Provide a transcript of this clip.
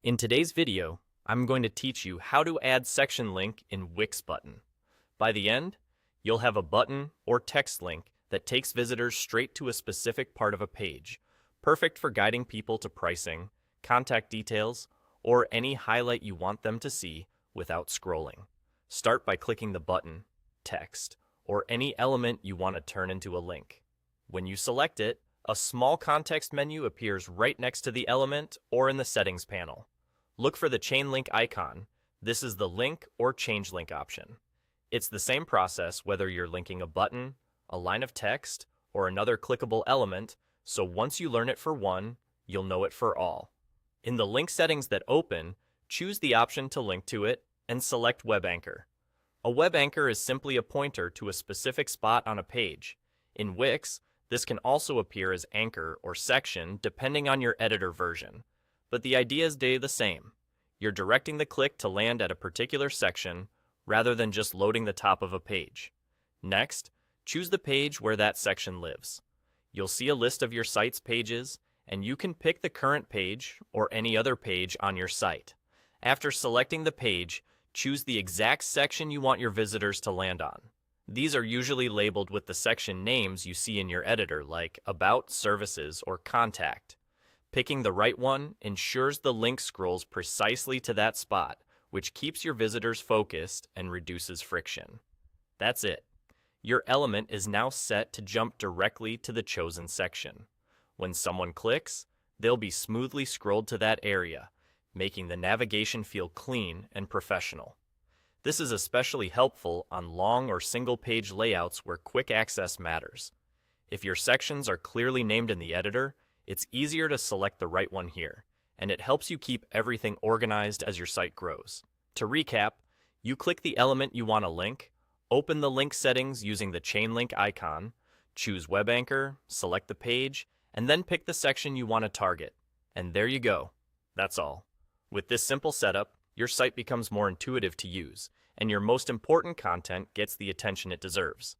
In today's video, I'm going to teach you how to add section link in Wix button. By the end, you'll have a button or text link that takes visitors straight to a specific part of a page, perfect for guiding people to pricing, contact details, or any highlight you want them to see without scrolling. Start by clicking the button, text, or any element you want to turn into a link. When you select it, a small context menu appears right next to the element or in the settings panel. Look for the chain link icon. This is the link or change link option. It's the same process whether you're linking a button, a line of text, or another clickable element, so once you learn it for one, you'll know it for all. In the link settings that open, choose the option to link to it and select Web Anchor. A web anchor is simply a pointer to a specific spot on a page. In Wix, this can also appear as anchor or section depending on your editor version. But the idea is the same. You're directing the click to land at a particular section rather than just loading the top of a page. Next, choose the page where that section lives. You'll see a list of your site's pages, and you can pick the current page or any other page on your site. After selecting the page, choose the exact section you want your visitors to land on. These are usually labeled with the section names you see in your editor, like About, Services, or Contact. Picking the right one ensures the link scrolls precisely to that spot, which keeps your visitors focused and reduces friction. That's it. Your element is now set to jump directly to the chosen section. When someone clicks, they'll be smoothly scrolled to that area, making the navigation feel clean and professional. This is especially helpful on long or single-page layouts where quick access matters. If your sections are clearly named in the editor, it's easier to select the right one here, and it helps you keep everything organized as your site grows. To recap, you click the element you want to link, open the link settings using the chain link icon, choose Web Anchor, select the page, and then pick the section you want to target. And there you go. That's all. With this simple setup, your site becomes more intuitive to use, and your most important content gets the attention it deserves.